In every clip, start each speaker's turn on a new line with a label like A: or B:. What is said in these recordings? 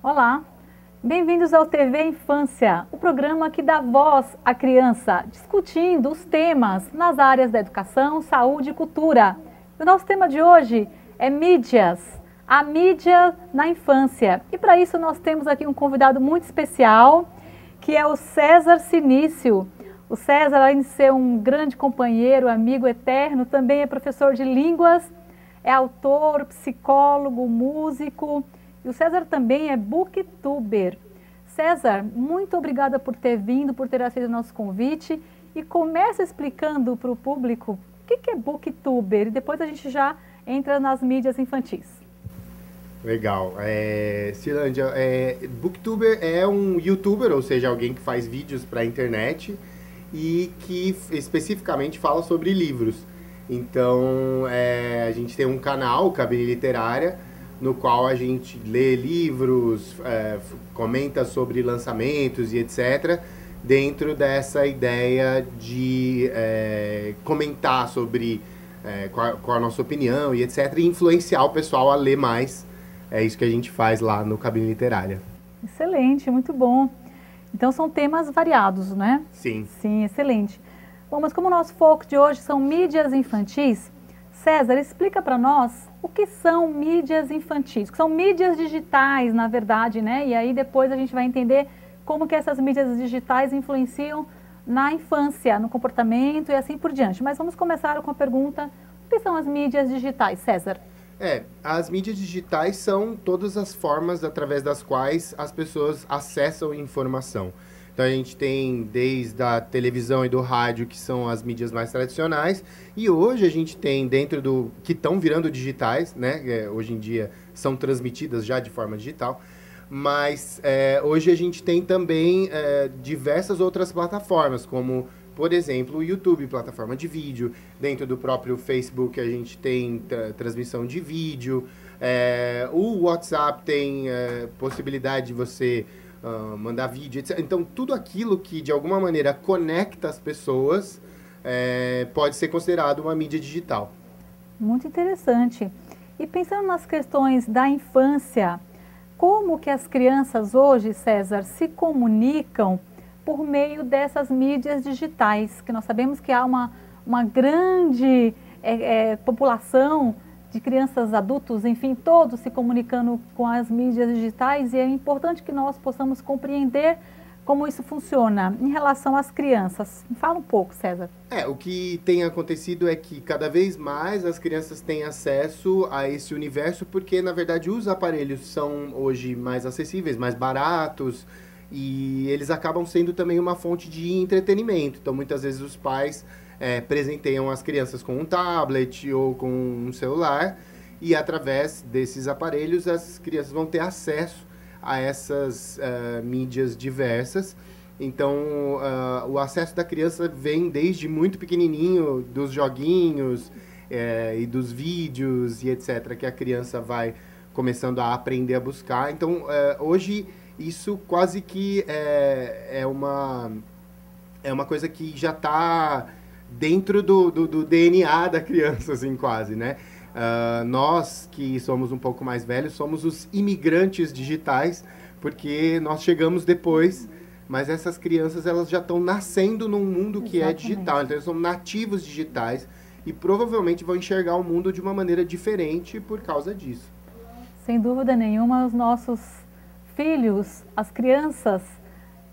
A: Olá, bem-vindos ao TV Infância, o programa que dá voz à criança, discutindo os temas nas áreas da educação, saúde e cultura. O nosso tema de hoje é mídias, a mídia na infância. E para isso nós temos aqui um convidado muito especial, que é o César Cinício. O César, além de ser um grande companheiro, amigo eterno, também é professor de línguas, é autor, psicólogo, músico. E o César também é booktuber. César, muito obrigada por ter vindo, por ter aceito o nosso convite. E começa explicando para o público o que é booktuber. E depois a gente já entra nas mídias infantis.
B: Legal. Cirlândia, booktuber é um youtuber, ou seja, alguém que faz vídeos para a internet e que especificamente fala sobre livros. Então, a gente tem um canal, Cabine Literária, no qual a gente lê livros, comenta sobre lançamentos e etc., dentro dessa ideia de comentar sobre qual a nossa opinião e etc., e influenciar o pessoal a ler mais. É isso que a gente faz lá no Cabine Literária.
A: Excelente, muito bom. Então são temas variados, né?
B: Sim.
A: Sim, excelente. Bom, mas como o nosso foco de hoje são mídias infantis, César, explica para nós o que são mídias infantis, que são mídias digitais, na verdade, né? E aí depois a gente vai entender como que essas mídias digitais influenciam na infância, no comportamento e assim por diante. Mas vamos começar com a pergunta, o que são as mídias digitais, César?
B: As mídias digitais são todas as formas através das quais as pessoas acessam informação. Então a gente tem desde a televisão e do rádio, que são as mídias mais tradicionais, e hoje a gente tem dentro do que estão virando digitais, né? Hoje em dia são transmitidas já de forma digital, mas hoje a gente tem também diversas outras plataformas, como por exemplo o YouTube, plataforma de vídeo. Dentro do próprio Facebook a gente tem transmissão de vídeo, o WhatsApp tem possibilidade de você mandar vídeo, etc. Então, tudo aquilo que, de alguma maneira, conecta as pessoas pode ser considerado uma mídia digital.
A: Muito interessante. E pensando nas questões da infância, como que as crianças hoje, César, se comunicam por meio dessas mídias digitais? Que nós sabemos que há uma grande população de crianças, adultos, enfim, todos se comunicando com as mídias digitais, e é importante que nós possamos compreender como isso funciona em relação às crianças. Fala um pouco, César.
B: O que tem acontecido é que cada vez mais as crianças têm acesso a esse universo, porque, na verdade, os aparelhos são hoje mais acessíveis, mais baratos, e eles acabam sendo também uma fonte de entretenimento. Então, muitas vezes os pais presenteiam as crianças com um tablet ou com um celular, e através desses aparelhos as crianças vão ter acesso a essas mídias diversas. Então, o acesso da criança vem desde muito pequenininho, dos joguinhos e dos vídeos e etc., que a criança vai começando a aprender a buscar. Então, hoje, isso quase que é uma coisa que já está dentro do DNA da criança, assim, quase, né? Nós, que somos um pouco mais velhos, somos os imigrantes digitais, porque nós chegamos depois, mas essas crianças, elas já estão nascendo num mundo que
A: Exatamente.
B: é digital, então eles são nativos digitais e provavelmente vão enxergar o mundo de uma maneira diferente por causa disso.
A: Sem dúvida nenhuma, os nossos filhos, as crianças,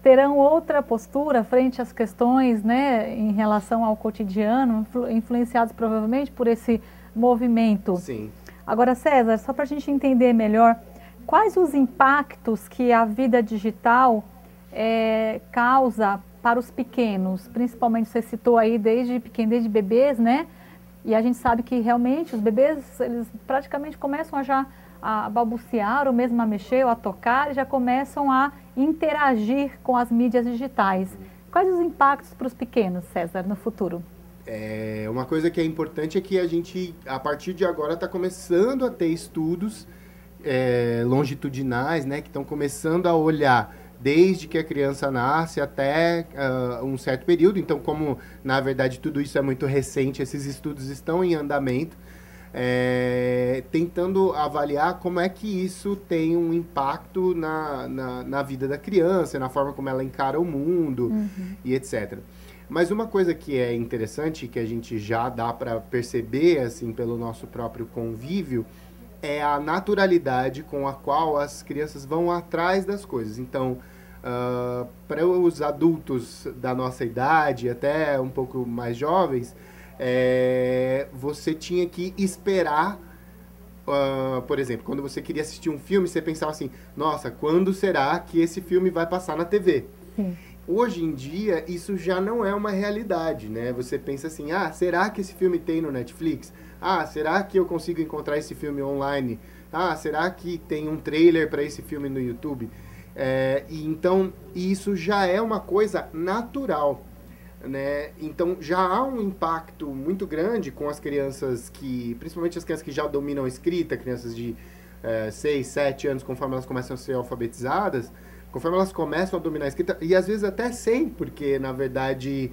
A: terão outra postura frente às questões, né, em relação ao cotidiano, influenciados provavelmente por esse movimento.
B: Sim.
A: Agora, César, só para a gente entender melhor, quais os impactos que a vida digital causa para os pequenos? Principalmente, você citou aí desde bebês, né? E a gente sabe que realmente os bebês, eles praticamente começam a balbuciar, ou mesmo a mexer, ou a tocar, e já começam a interagir com as mídias digitais. Quais os impactos para os pequenos, César, no futuro?
B: Uma coisa que é importante é que a gente, a partir de agora, está começando a ter estudos longitudinais, né, que estão começando a olhar desde que a criança nasce até um certo período. Então, como, na verdade, tudo isso é muito recente, esses estudos estão em andamento. tentando avaliar como é que isso tem um impacto na vida da criança, na forma como ela encara o mundo e etc. Mas uma coisa que é interessante, que a gente já dá para perceber, assim, pelo nosso próprio convívio, é a naturalidade com a qual as crianças vão atrás das coisas. Então, para os adultos da nossa idade, até um pouco mais jovens, você tinha que esperar, por exemplo, quando você queria assistir um filme, você pensava assim, nossa, quando será que esse filme vai passar na TV?
A: Sim.
B: Hoje em dia, isso já não é uma realidade, né? Você pensa assim, será que esse filme tem no Netflix? Será que eu consigo encontrar esse filme online? Será que tem um trailer para esse filme no YouTube? Então, isso já é uma coisa natural, né? Então, já há um impacto muito grande com as crianças principalmente as crianças que já dominam a escrita, crianças de 6, 7 anos, conforme elas começam a ser alfabetizadas, conforme elas começam a dominar a escrita, e às vezes até sem, porque, na verdade,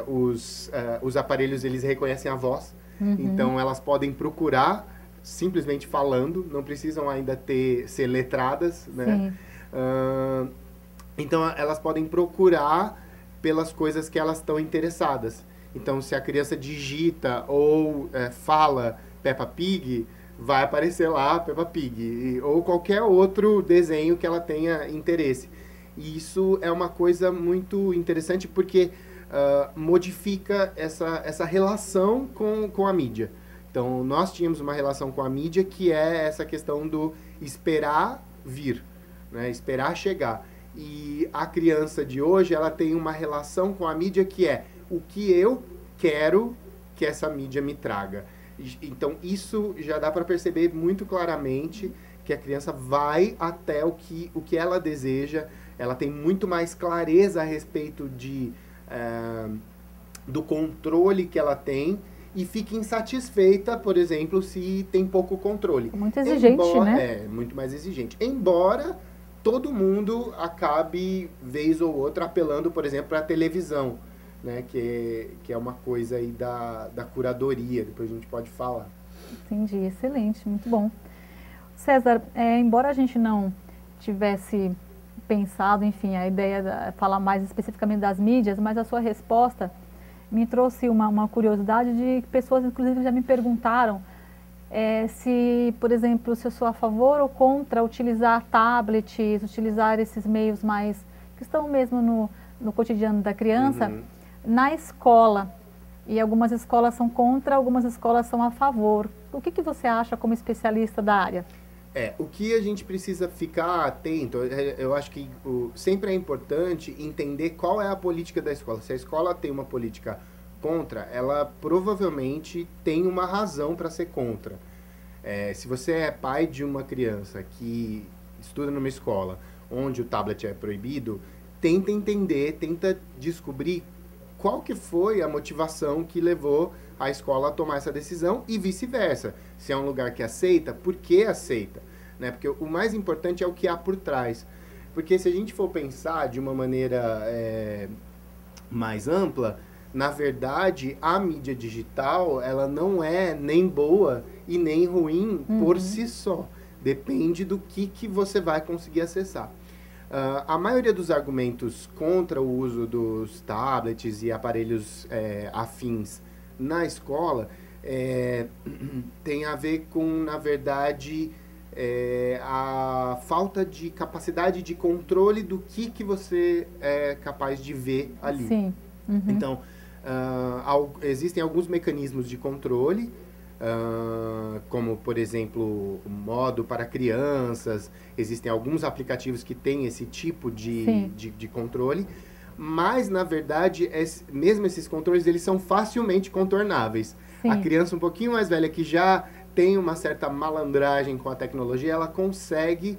B: os aparelhos, eles reconhecem a voz, então elas podem procurar simplesmente falando, não precisam ainda ser letradas, né? Então, elas podem procurar pelas coisas que elas estão interessadas. Então, se a criança digita ou fala Peppa Pig, vai aparecer lá Peppa Pig, ou qualquer outro desenho que ela tenha interesse. E isso é uma coisa muito interessante porque modifica essa relação com a mídia. Então, nós tínhamos uma relação com a mídia que é essa questão do esperar vir, né? Esperar chegar. E a criança de hoje, ela tem uma relação com a mídia que é o que eu quero que essa mídia me traga. Então, isso já dá para perceber muito claramente que a criança vai até o que ela deseja, ela tem muito mais clareza a respeito do controle que ela tem e fica insatisfeita, por exemplo, se tem pouco controle.
A: Muito exigente, né?
B: Muito mais exigente. Embora todo mundo acabe, vez ou outra, apelando, por exemplo, para a televisão, né, que é uma coisa aí da curadoria, depois a gente pode falar.
A: Entendi, excelente, muito bom. César, embora a gente não tivesse pensado, enfim, a ideia de falar mais especificamente das mídias, mas a sua resposta me trouxe uma curiosidade de pessoas, inclusive, já me perguntaram se, por exemplo, se eu sou a favor ou contra utilizar tablets, utilizar esses meios mais, que estão mesmo no cotidiano da criança, na escola. E algumas escolas são contra, algumas escolas são a favor. O que você acha como especialista da área?
B: O que a gente precisa ficar atento, eu acho que sempre é importante entender qual é a política da escola. Se a escola tem uma política contra, ela provavelmente tem uma razão para ser contra. Se você é pai de uma criança que estuda numa escola onde o tablet é proibido, tenta entender, tenta descobrir qual que foi a motivação que levou a escola a tomar essa decisão e vice-versa. Se é um lugar que aceita, por que aceita? Né? Porque o mais importante é o que há por trás. Porque se a gente for pensar de uma maneira mais ampla, na verdade, a mídia digital, ela não é nem boa e nem ruim por si só. Depende do que você vai conseguir acessar. A maioria dos argumentos contra o uso dos tablets e aparelhos afins na escola tem a ver com, na verdade, a falta de capacidade de controle do que você é capaz de ver ali.
A: Sim.
B: Então, existem alguns mecanismos de controle, como, por exemplo, o modo para crianças. Existem alguns aplicativos que têm esse tipo de controle, mas, na verdade, mesmo esses controles, eles são facilmente contornáveis.
A: Sim.
B: A criança um pouquinho mais velha, que já tem uma certa malandragem com a tecnologia, ela consegue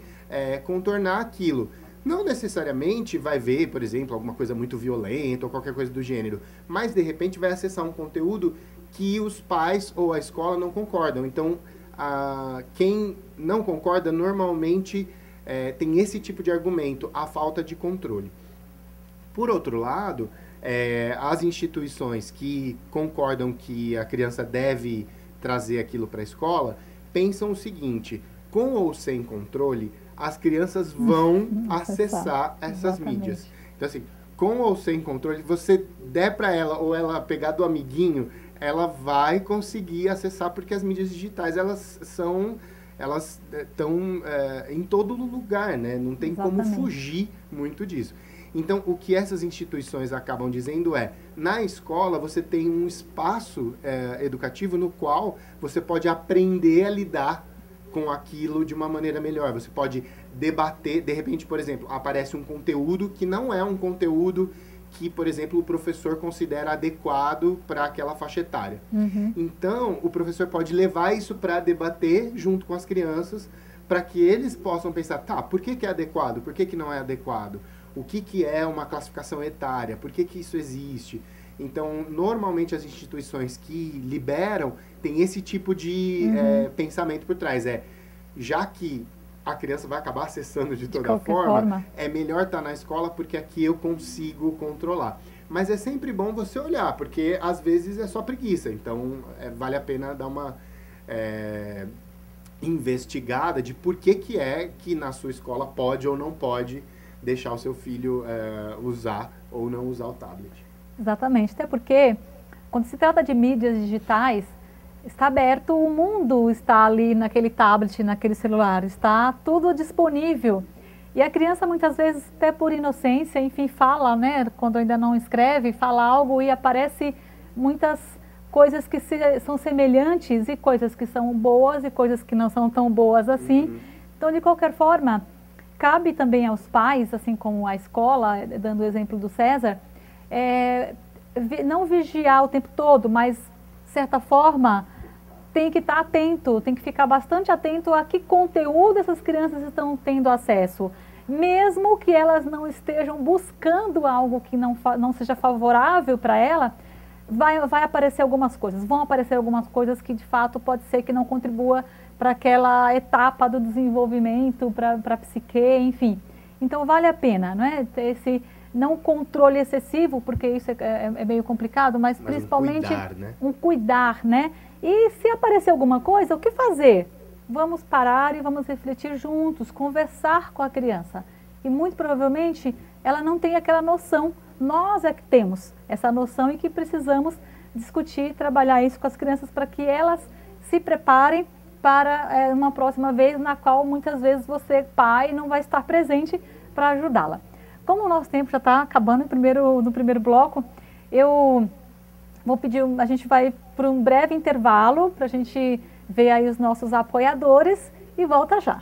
B: contornar aquilo. Não necessariamente vai ver, por exemplo, alguma coisa muito violenta ou qualquer coisa do gênero, mas, de repente, vai acessar um conteúdo que os pais ou a escola não concordam. Então, quem não concorda normalmente tem esse tipo de argumento, a falta de controle. Por outro lado, as instituições que concordam que a criança deve trazer aquilo para a escola, pensam o seguinte: com ou sem controle, as crianças vão acessar essas mídias. Então, assim, com ou sem controle, você der para ela ou ela pegar do amiguinho, ela vai conseguir acessar, porque as mídias digitais, elas estão em todo lugar, né? Não tem como fugir muito disso. Então, o que essas instituições acabam dizendo é, na escola você tem um espaço educativo no qual você pode aprender a lidar com aquilo de uma maneira melhor. Você pode debater, de repente, por exemplo, aparece um conteúdo que não é um conteúdo que, por exemplo, o professor considera adequado para aquela faixa etária. Então, o professor pode levar isso para debater junto com as crianças, para que eles possam pensar, tá, por que é adequado? Por que não é adequado? O que é uma classificação etária? Por que isso existe? Então, normalmente as instituições que liberam têm esse tipo de pensamento por trás. Já que a criança vai acabar acessando de toda forma, é melhor estar na escola porque aqui eu consigo controlar. Mas é sempre bom você olhar, porque às vezes é só preguiça. Então, vale a pena dar uma investigada de por que é que na sua escola pode ou não pode deixar o seu filho usar ou não usar o tablet.
A: Exatamente, até porque quando se trata de mídias digitais, está aberto, o mundo está ali naquele tablet, naquele celular, está tudo disponível. E a criança muitas vezes, até por inocência, enfim, fala, né, quando ainda não escreve, fala algo e aparece muitas coisas que são semelhantes e coisas que são boas e coisas que não são tão boas assim. Então, de qualquer forma, cabe também aos pais, assim como a escola, dando o exemplo do César, não vigiar o tempo todo, mas, de certa forma, tem que estar atento, tem que ficar bastante atento a que conteúdo essas crianças estão tendo acesso. Mesmo que elas não estejam buscando algo que não seja favorável para ela, vai aparecer algumas coisas, vão aparecer algumas coisas que, de fato, pode ser que não contribua para aquela etapa do desenvolvimento, para a psique, enfim. Então, vale a pena, não é? Ter esse não controle excessivo, porque isso é meio complicado, mas principalmente um cuidar, né? E se aparecer alguma coisa, o que fazer? Vamos parar e vamos refletir juntos, conversar com a criança. E muito provavelmente ela não tem aquela noção. Nós é que temos essa noção e que precisamos discutir, trabalhar isso com as crianças para que elas se preparem para uma próxima vez na qual muitas vezes você, pai, não vai estar presente para ajudá-la. Como o nosso tempo já está acabando no primeiro bloco, eu vou pedir, a gente vai para um breve intervalo para a gente ver aí os nossos apoiadores e volta já.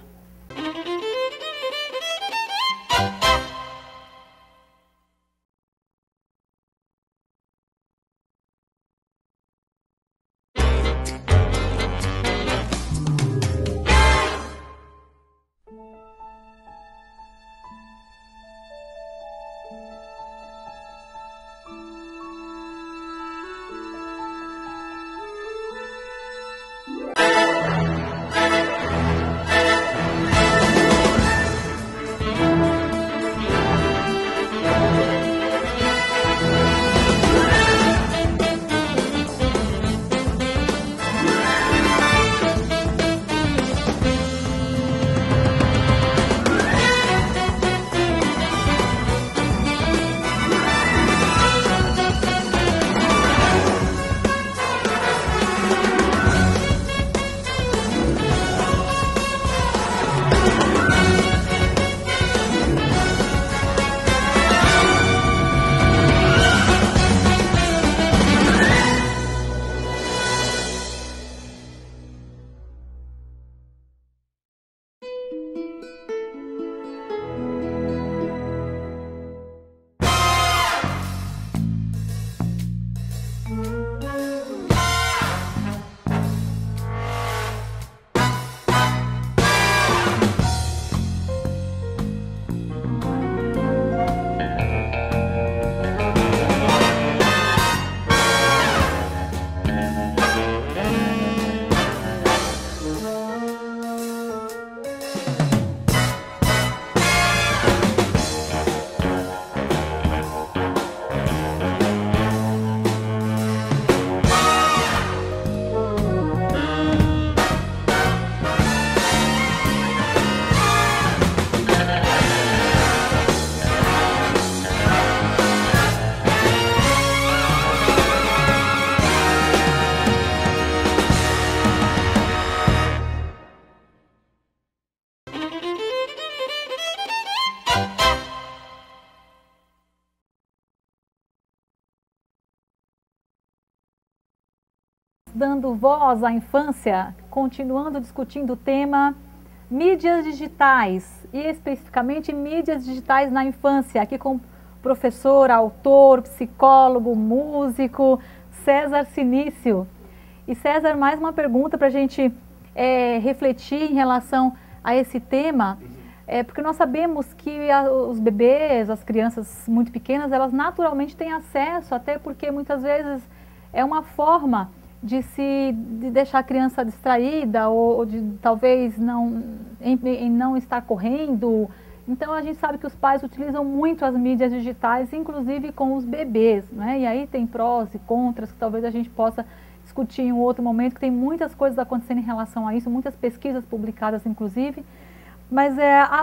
A: dando voz à infância, continuando discutindo o tema mídias digitais, e especificamente mídias digitais na infância, aqui com o professor, autor, psicólogo, músico, César Cinício. E César, mais uma pergunta para a gente refletir em relação a esse tema, porque nós sabemos que os bebês, as crianças muito pequenas, elas naturalmente têm acesso, até porque muitas vezes é uma forma de deixar a criança distraída ou de talvez não estar correndo. Então a gente sabe que os pais utilizam muito as mídias digitais, inclusive com os bebês, né? E aí tem prós e contras que talvez a gente possa discutir em um outro momento, que tem muitas coisas acontecendo em relação a isso, muitas pesquisas publicadas inclusive. Mas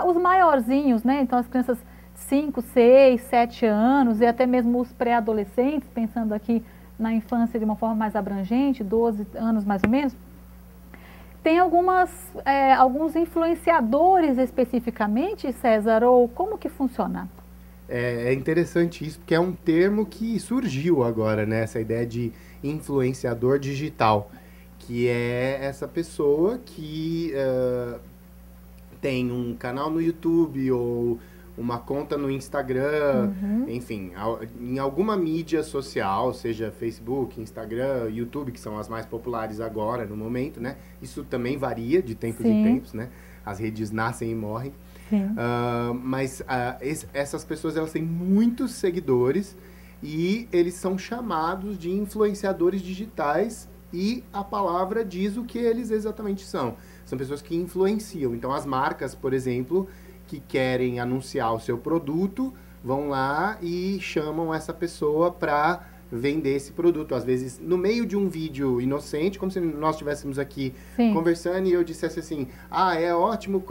A: os maiorzinhos, né? Então as crianças 5, 6, 7 anos e até mesmo os pré-adolescentes, pensando aqui na infância de uma forma mais abrangente, 12 anos mais ou menos, tem alguns influenciadores especificamente, César, ou como que funciona?
B: É interessante isso, porque é um termo que surgiu agora, né? Essa ideia de influenciador digital, que é essa pessoa que tem um canal no YouTube ou uma conta no Instagram, enfim, em alguma mídia social, seja Facebook, Instagram, YouTube, que são as mais populares agora, no momento, né? Isso também varia de tempos em tempos, né? As redes nascem e morrem. Mas essas pessoas, elas têm muitos seguidores e eles são chamados de influenciadores digitais e a palavra diz o que eles exatamente são. São pessoas que influenciam. Então, as marcas, por exemplo, que querem anunciar o seu produto, vão lá e chamam essa pessoa para vender esse produto. Às vezes, no meio de um vídeo inocente, como se nós estivéssemos aqui conversando e eu dissesse assim, é ótimo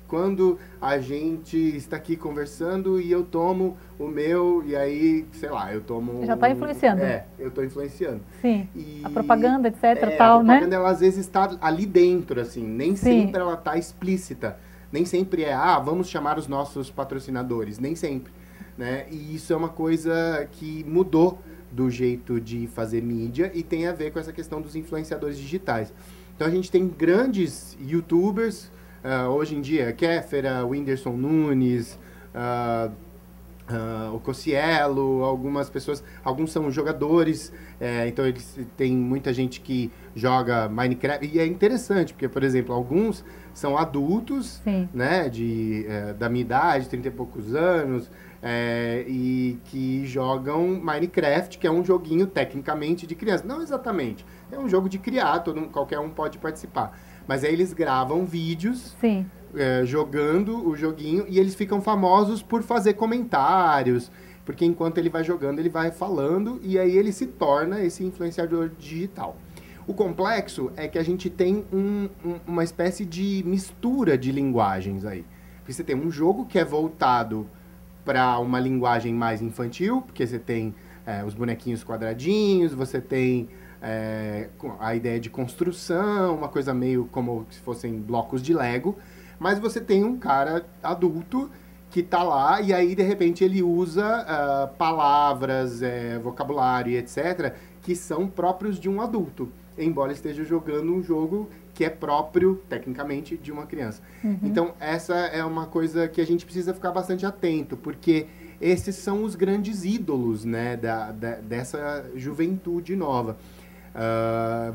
B: quando a gente está aqui conversando e eu tomo o meu, e aí, sei lá, eu tomo...
A: Já está influenciando.
B: Eu estou influenciando.
A: Sim, a propaganda, etc, tal, né?
B: A propaganda, ela às vezes está ali dentro, assim, nem sempre ela está explícita. Nem sempre vamos chamar os nossos patrocinadores, nem sempre, né? E isso é uma coisa que mudou do jeito de fazer mídia e tem a ver com essa questão dos influenciadores digitais. Então a gente tem grandes youtubers, hoje em dia, Kéfera, Whindersson Nunes, o Cossielo, algumas pessoas, alguns são jogadores, então eles tem muita gente que joga Minecraft, e é interessante, porque, por exemplo, alguns são adultos, né, da minha idade, 30 e poucos anos, e que jogam Minecraft, que é um joguinho tecnicamente de criança. Não exatamente, é um jogo de criar, qualquer um pode participar. Mas aí eles gravam vídeos jogando o joguinho e eles ficam famosos por fazer comentários, porque enquanto ele vai jogando, ele vai falando e aí ele se torna esse influenciador digital. O complexo é que a gente tem uma espécie de mistura de linguagens aí. Porque você tem um jogo que é voltado para uma linguagem mais infantil, porque você tem os bonequinhos quadradinhos, você tem a ideia de construção, uma coisa meio como se fossem blocos de Lego, mas você tem um cara adulto que tá lá e aí de repente ele usa palavras, vocabulário e etc, que são próprios de um adulto, embora esteja jogando um jogo que é próprio, tecnicamente, de uma criança. Então, essa é uma coisa que a gente precisa ficar bastante atento, porque esses são os grandes ídolos, né, dessa juventude nova.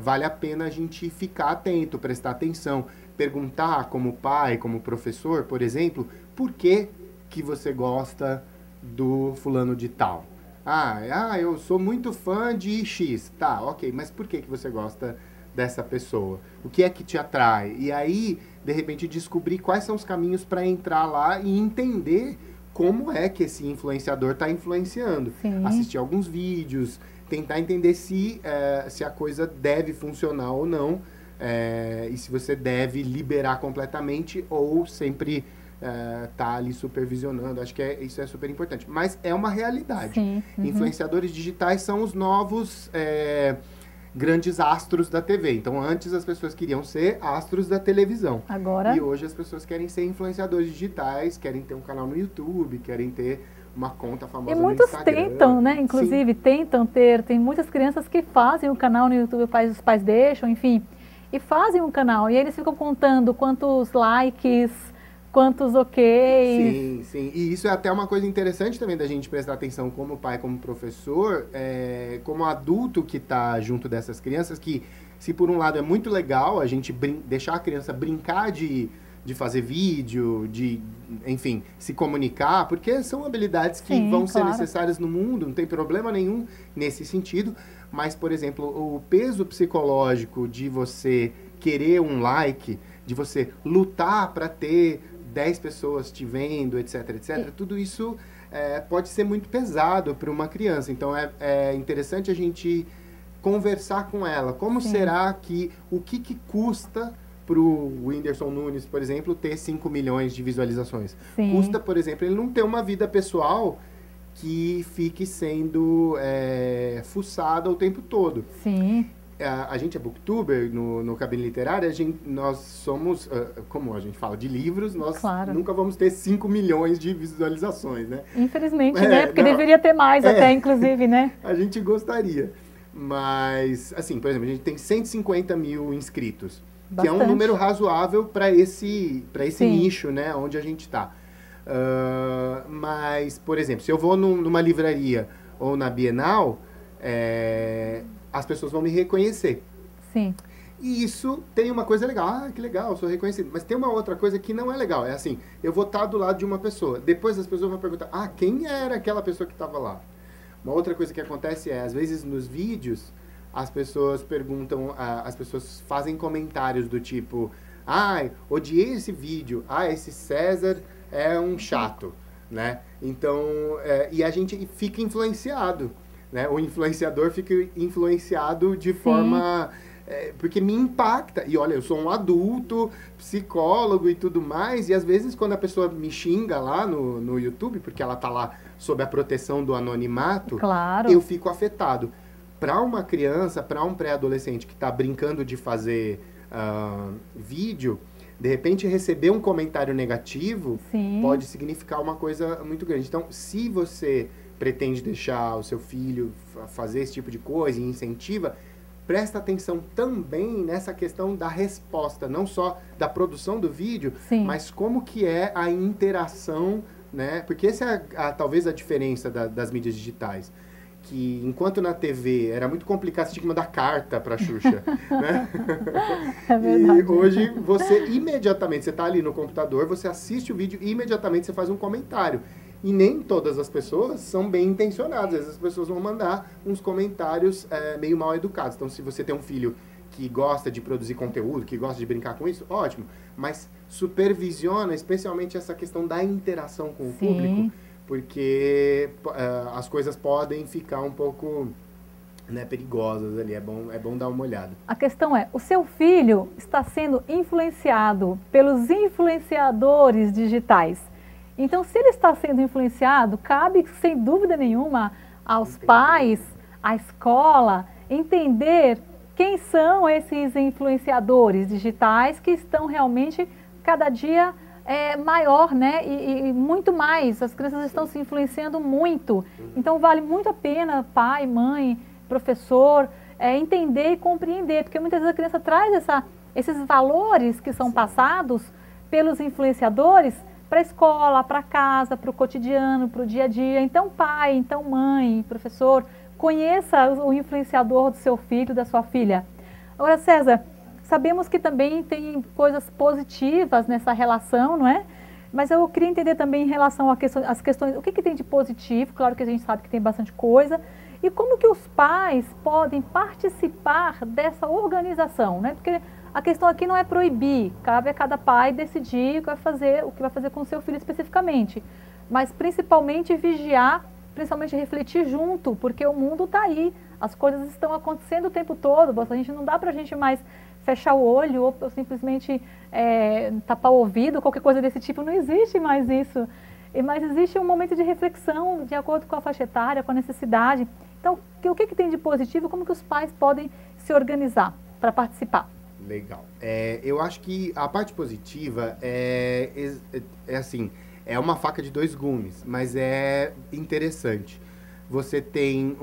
B: Vale a pena a gente ficar atento, prestar atenção, perguntar como pai, como professor, por exemplo, por que você gosta do fulano de tal? Eu sou muito fã de X. Tá, ok, mas por que você gosta dessa pessoa? O que é que te atrai? E aí, de repente, descobrir quais são os caminhos para entrar lá e entender como é que esse influenciador está influenciando. Assistir alguns vídeos, tentar entender se a coisa deve funcionar ou não, e se você deve liberar completamente ou sempre tá ali supervisionando. Acho que isso é super importante. Mas é uma realidade. Influenciadores digitais são os novos grandes astros da TV. Então, antes as pessoas queriam ser astros da televisão.
A: Agora...
B: E hoje as pessoas querem ser influenciadores digitais, querem ter um canal no YouTube, querem ter uma conta famosa
A: e
B: no
A: muitos
B: Instagram.
A: tentam, né? Inclusive,
B: Sim.
A: tentam ter. Tem muitas crianças que fazem o canal no YouTube, os pais deixam, enfim. E fazem um canal. E eles ficam contando quantos likes, quantos ok.
B: Sim, sim. E isso é até uma coisa interessante também da gente prestar atenção como pai, como professor, como adulto que está junto dessas crianças, que se por um lado é muito legal a gente deixar a criança brincar de fazer vídeo, enfim, se comunicar, porque são habilidades que
A: Sim,
B: vão ser
A: claro.
B: necessárias no mundo, não tem problema nenhum nesse sentido, mas, por exemplo, o peso psicológico de você querer um like, de você lutar para ter 10 pessoas te vendo, etc, etc, tudo isso pode ser muito pesado para uma criança. Então, é interessante a gente conversar com ela. Como
A: Sim.
B: será que, o que custa para o Whindersson Nunes, por exemplo, ter 5 milhões de visualizações?
A: Sim.
B: Custa, por exemplo, ele não ter uma vida pessoal que fique sendo fuçada o tempo todo.
A: Sim.
B: A gente é booktuber no Cabine Literária, nós somos, como a gente fala de livros, nós nunca vamos ter 5 milhões de visualizações, né?
A: Infelizmente, né? Porque deveria ter mais até, inclusive, né?
B: A gente gostaria. Mas, assim, por exemplo, a gente tem 150 mil inscritos, que é um número razoável para esse nicho, né, onde a gente está. Mas, por exemplo, se eu vou numa livraria ou na Bienal, as pessoas vão me reconhecer.
A: Sim.
B: E isso tem uma coisa legal. Ah, que legal, eu sou reconhecido. Mas tem uma outra coisa que não é legal. É assim, eu vou estar do lado de uma pessoa. Depois as pessoas vão perguntar, quem era aquela pessoa que estava lá? Uma outra coisa que acontece às vezes nos vídeos, as pessoas perguntam, as pessoas fazem comentários do tipo, odiei esse vídeo, esse César é um chato, né? Então, e a gente fica influenciado, né? O influenciador fica influenciado de forma... porque me impacta. E olha, eu sou um adulto, psicólogo e tudo mais, e às vezes quando a pessoa me xinga lá no YouTube, porque ela tá lá sob a proteção do anonimato, eu fico afetado. Para uma criança, para um pré-adolescente que está brincando de fazer vídeo, de repente receber um comentário negativo pode significar uma coisa muito grande. Então, se você pretende deixar o seu filho fazer esse tipo de coisa e incentiva, presta atenção também nessa questão da resposta, não só da produção do vídeo, mas como que é a interação, né? Porque essa é talvez a diferença das mídias digitais. Que enquanto na TV era muito complicado, você tinha que mandar carta para a Xuxa, né?
A: É verdade.
B: E hoje você imediatamente, você está ali no computador, você assiste o vídeo e imediatamente você faz um comentário. E nem todas as pessoas são bem intencionadas. Às vezes as pessoas vão mandar uns comentários meio mal educados. Então, se você tem um filho que gosta de produzir conteúdo, que gosta de brincar com isso, ótimo. Mas supervisiona especialmente essa questão da interação com o público, porque as coisas podem ficar um pouco perigosas ali. É bom dar uma olhada.
A: A questão é, o seu filho está sendo influenciado pelos influenciadores digitais. Então, se ele está sendo influenciado, cabe, sem dúvida nenhuma, aos pais, à escola, entender quem são esses influenciadores digitais que estão realmente cada dia maior, né? E muito mais. As crianças estão se influenciando muito. Então, vale muito a pena, pai, mãe, professor, entender e compreender, porque muitas vezes a criança traz esses valores que são passados pelos influenciadores para a escola, para casa, para o cotidiano, para o dia a dia. Então, pai, então mãe, professor, conheça o influenciador do seu filho, da sua filha. Agora, César, sabemos que também tem coisas positivas nessa relação, não é? Mas eu queria entender também em relação às questões, o que tem de positivo, claro que a gente sabe que tem bastante coisa, e como que os pais podem participar dessa organização, né? Porque a questão aqui não é proibir, cabe a cada pai decidir o que vai fazer com o seu filho especificamente, mas principalmente vigiar, principalmente refletir junto, porque o mundo está aí, as coisas estão acontecendo o tempo todo, não dá para a gente mais fechar o olho ou simplesmente tapar o ouvido, qualquer coisa desse tipo, não existe mais isso. Mas existe um momento de reflexão de acordo com a faixa etária, com a necessidade. Então, o que tem de positivo, como que os pais podem se organizar para participar?
B: Legal. Eu acho que a parte positiva é assim, É uma faca de dois gumes, mas é interessante. Você tem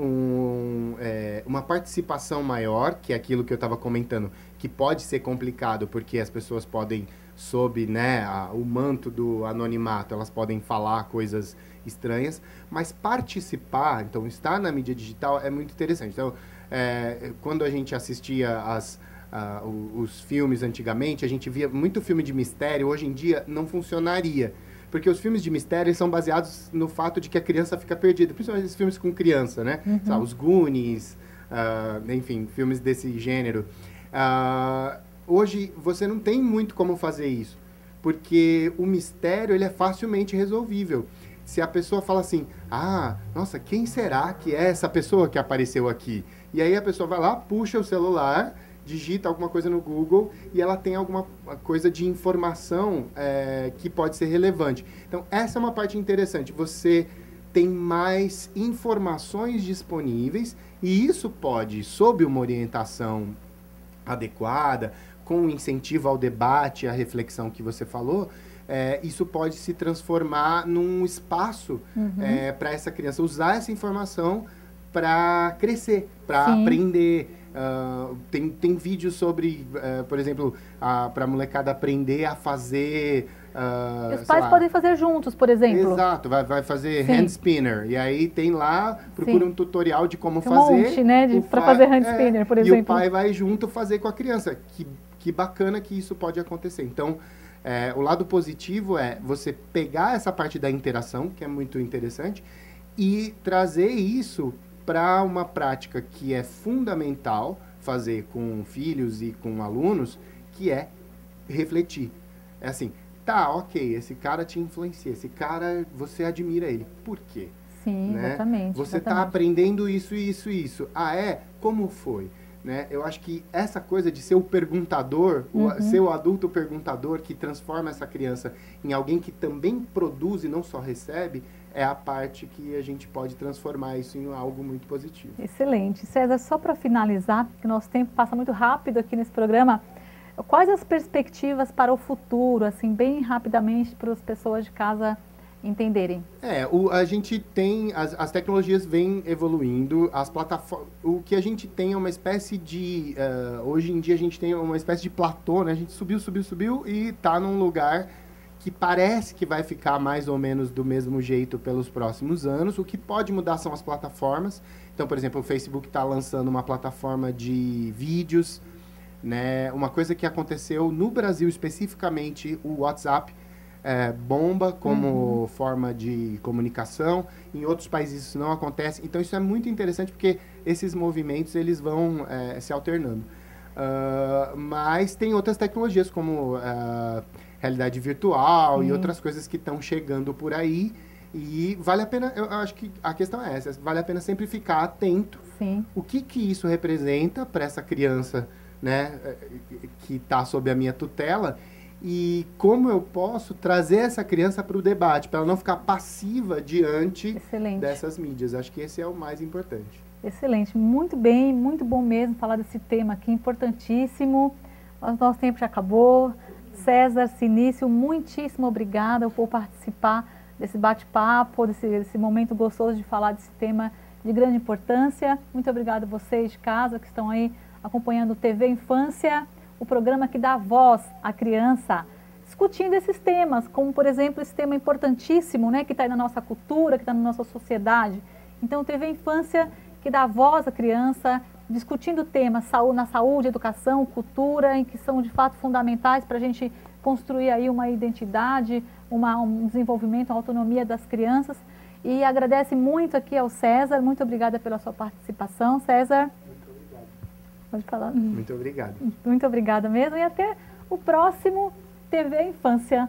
B: uma participação maior, que é aquilo que eu estava comentando, que pode ser complicado, porque as pessoas podem, sob, né, o manto do anonimato, elas podem falar coisas estranhas, mas participar, então estar na mídia digital é muito interessante. Então, quando a gente assistia os filmes antigamente, a gente via muito filme de mistério, hoje em dia não funcionaria. Porque os filmes de mistério são baseados no fato de que a criança fica perdida, principalmente esses filmes com criança, né?
A: Uhum.
B: Sabe, os Goonies, enfim, filmes desse gênero. Hoje você não tem muito como fazer isso, porque o mistério ele é facilmente resolvível. Se a pessoa fala assim, nossa, quem será que é essa pessoa que apareceu aqui? E aí a pessoa vai lá, puxa o celular, digita alguma coisa no Google e ela tem alguma coisa de informação que pode ser relevante. Então, essa é uma parte interessante. Você tem mais informações disponíveis e isso pode, sob uma orientação adequada, com incentivo ao debate, à reflexão que você falou, isso pode se transformar num espaço para essa criança usar essa informação para crescer, para aprender. Tem vídeos sobre, por exemplo, para a molecada aprender a fazer...
A: os pais podem fazer juntos, por exemplo.
B: Exato, vai fazer hand spinner. E aí tem lá, procura um tutorial de como
A: tem
B: fazer.
A: Um monte, né, para fazer hand spinner, por exemplo.
B: E o pai vai junto fazer com a criança. Que bacana que isso pode acontecer. Então, o lado positivo é você pegar essa parte da interação, que é muito interessante, e trazer isso para uma prática que é fundamental fazer com filhos e com alunos, que é refletir. É assim, ok, esse cara te influencia, esse cara, você admira ele. Por quê?
A: Sim, né? Exatamente.
B: Você está aprendendo isso, isso, isso. Como foi? Né? Eu acho que essa coisa de ser o perguntador, ser o adulto perguntador que transforma essa criança em alguém que também produz e não só recebe, é a parte que a gente pode transformar isso em algo muito positivo.
A: Excelente. César, só para finalizar, que o nosso tempo passa muito rápido aqui nesse programa, quais as perspectivas para o futuro, assim, bem rapidamente, para as pessoas de casa entenderem?
B: A gente tem, as tecnologias vêm evoluindo, as plataformas, o que a gente tem é uma espécie de, hoje em dia a gente tem uma espécie de platô, né? A gente subiu e está num lugar que parece que vai ficar mais ou menos do mesmo jeito pelos próximos anos. O que pode mudar são as plataformas. Então, por exemplo, o Facebook está lançando uma plataforma de vídeos, né? Uma coisa que aconteceu no Brasil especificamente, o WhatsApp bomba como forma de comunicação. Em outros países isso não acontece. Então, isso é muito interessante porque esses movimentos eles vão se alternando. Mas tem outras tecnologias como realidade virtual e outras coisas que estão chegando por aí e vale a pena, eu acho que a questão é essa, vale a pena sempre ficar atento.
A: Sim.
B: O que isso representa para essa criança, né, que está sob a minha tutela e como eu posso trazer essa criança para o debate, para ela não ficar passiva diante dessas mídias. Acho que esse é o mais importante.
A: Excelente, muito bem, muito bom mesmo falar desse tema aqui, importantíssimo. O nosso tempo já acabou. César Sinício, muitíssimo obrigada por participar desse bate-papo, desse momento gostoso de falar desse tema de grande importância. Muito obrigada a vocês de casa que estão aí acompanhando o TV Infância, o programa que dá voz à criança, discutindo esses temas, como por exemplo esse tema importantíssimo, né, que está aí na nossa cultura, que está na nossa sociedade. Então o TV Infância que dá voz à criança, discutindo temas na saúde, educação, cultura, em que são de fato fundamentais para a gente construir aí uma identidade, um desenvolvimento, uma autonomia das crianças. E agradece muito aqui ao César, muito obrigada pela sua participação, César.
B: Muito obrigado.
A: Pode falar.
B: Muito obrigado.
A: Muito obrigada mesmo e até o próximo TV Infância.